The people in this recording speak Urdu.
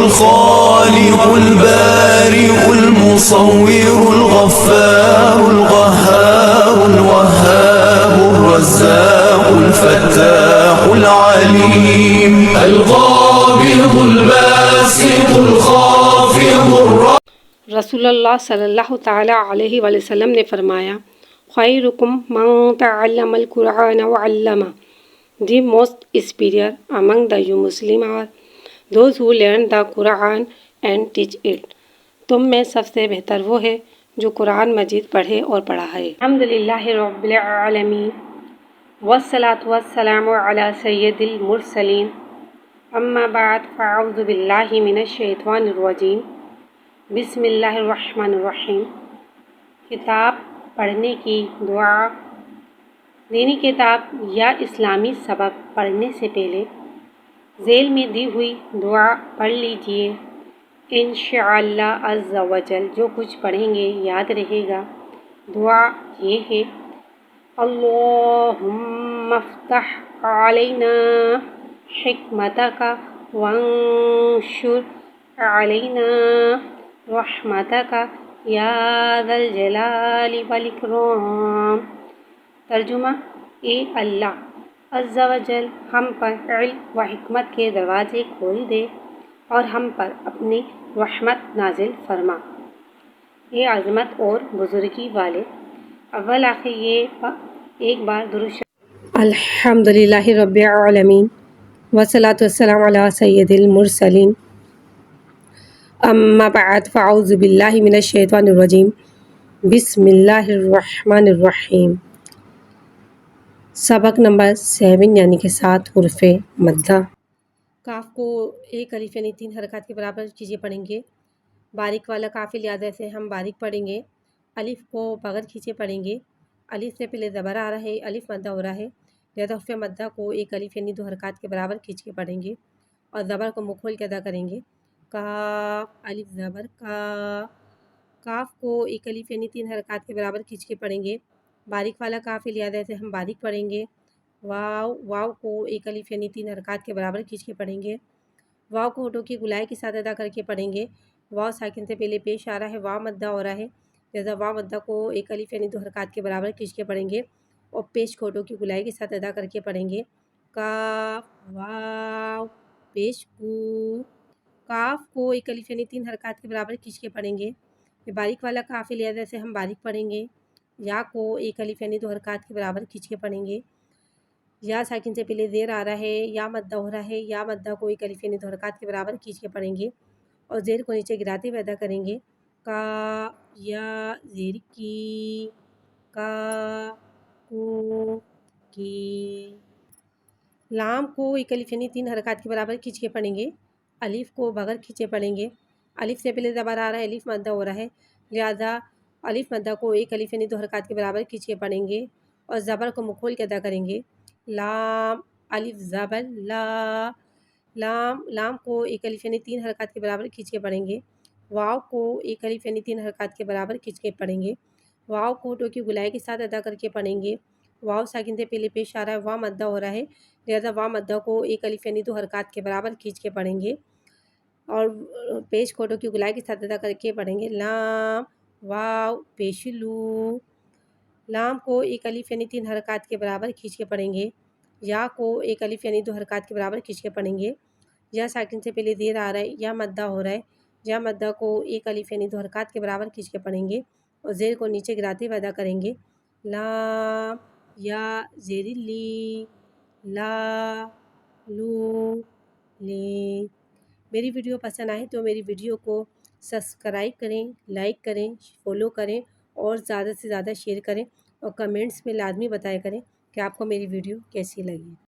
الخالق البارئ المصور الغفار القهار الوهاب الرزاق الفتاح العليم القابض الباسط الخافض رسول اللہ صلی اللہ تعالیٰ علیہ وآلہ وسلم نے فرمایا، خیرکم من تعلم القرآن وعلمہ. The most superior among the you Muslim are those who learn the Quran and teach it. تم میں سب سے بہتر وہ ہے جو قرآن مجید پڑھے اور پڑھائے. الحمدللہ رب العالمین والصلاة والسلام علی سید المرسلین. اما بعد فاعوذ باللہ من الشیطان الرجیم. بسم اللہ الرحمن الرحیم. کتاب پڑھنے کی دعا. دینی کتاب یا اسلامی سبق پڑھنے سے پہلے ذیل میں دی ہوئی دعا پڑھ لیجئے. انشاءاللہ عز و جل جو کچھ پڑھیں گے یاد رہے گا. دعا یہ ہے: اللہم افتح علینا حکمتک وانشر علینا رحمتک یا ذا الجلال والاکرام. ترجمہ: اے اللہ عز و جل ہم پر علم و حکمت کے دروازے کھول دے اور ہم پر اپنی رحمت نازل فرما. اے عظمت اور بزرگی والے. اول آخر یہ ایک بار درود شریف. الحمدللہ رب العالمین والصلاة والسلام علی سید المرسلین. اما بعد فاعوذ باللہ من الشیطان الرجیم. بسم اللہ الرحمن الرحیم. سبق نمبر 7 یعنی کہ 7 حروف مدہ. کاف کو ایک الف یعنی 3 حرکات کے برابر کیجیے پڑھیں گے. باریک والا کاف لہٰذا سے ہم باریک پڑھیں گے. الف کو بغیر کھینچے پڑھیں گے. الف سے پہلے زبر آ رہا ہے، الف مدہ ہو رہا ہے، لہٰذا حرف مدہ کو ایک الف یعنی 2 حرکات کے برابر کھینچ کے پڑھیں گے اور زبر کو منہ کھول کے ادا کریں گے. کاف الف زبر کا. کاف کو ایک الف یعنی 3 حرکات کے برابر کھینچ کے پڑھیں گے. باریک والا کاف لہٰذا سے ہم باریک پڑھیں گے. واو واو کو ایک الف یعنی 3 حرکات کے برابر کھینچ کے پڑھیں گے. واو کو ہونٹوں کی گلائی کے ساتھ ادا کر کے پڑھیں گے. واو ساکن سے پہلے پیش آ رہا ہے، واو مدہ ہو رہا ہے، لہٰذا واو مدہ کو ایک الف یعنی 2 حرکات کے برابر کھینچ کے پڑھیں گے اور پیش کو ہونٹوں کی گلائی کے ساتھ ادا کر کے پڑھیں گے. کاف واو پیش کو. کاف کو ایک الف یعنی 3 حرکات کے برابر کھینچ کے پڑھیں گے. یہ باریک والا کاف لہٰذا سے ہم باریک پڑھیں گے. یا کو ایک الف یعنی 2 حرکات کے برابر کھینچ کے پڑھیں گے. یا ساکن سے پہلے زیر آ رہا ہے، یا مدہ ہو رہا ہے، یا مدہ کو ایک الف یعنی 2 حرکات کے برابر کھینچ کے پڑھیں گے اور زیر کو نیچے گراتے ہوئے ادا کریں گے. کا یا زیر کی. کا کو کی. لام کو ایک الف یعنی 3 حرکات کے برابر کھینچ کے پڑھیں گے. الف کو بغیر کھینچے پڑھیں گے. الف سے پہلے زبر آ رہا ہے، الف مدہ ہو رہا ہے، لہٰذا الف مدہ کو ایک الف یعنی 2 حرکات کے برابر کھینچ کے پڑھیں گے اور زبر کو منہ کھول کے ادا کریں گے. لام الف زبر لا. لام لام کو ایک الف یعنی 3 حرکات کے برابر کھینچ کے پڑھیں گے. واو کو ایک الف یعنی 3 حرکات کے برابر کھینچ کے پڑھیں گے. واو کو ہونٹوں کی گلائی کے ساتھ ادا کر کے پڑھیں گے. واو ساکن سے پہلے پیش آ رہا ہے، واو مدہ ہو رہا ہے، لہٰذا واو مدہ کو ایک الف یعنی 2 حرکات کے برابر کھینچ کے پڑھیں گے اور پیش کو ہونٹوں کی گلائی کے ساتھ ادا کر کے پڑھیں گے. لام واو پیش لو. لام کو ایک الف یعنی 3 حرکات کے برابر کھینچ کے پڑھیں گے. یا کو ایک الف یعنی 2 حرکات کے برابر کھینچ کے پڑھیں گے. یا ساکن سے پہلے زیر آ رہا ہے، یا مدہ ہو رہا ہے، یا مدہ کو ایک الف یعنی 2 حرکات کے برابر کھینچ کے پڑھیں گے اور زیر کو نیچے گراتے ہوئے ادا کریں گے. لام یا زیر لی. لا لو لی. میری ویڈیو پسند آئے تو میری ویڈیو کو سبسکرائب کریں، لائک کریں، فالو کریں اور زیادہ سے زیادہ شیئر کریں اور کمنٹس میں لازمی بتایا کریں کہ آپ کو میری ویڈیو کیسی لگی.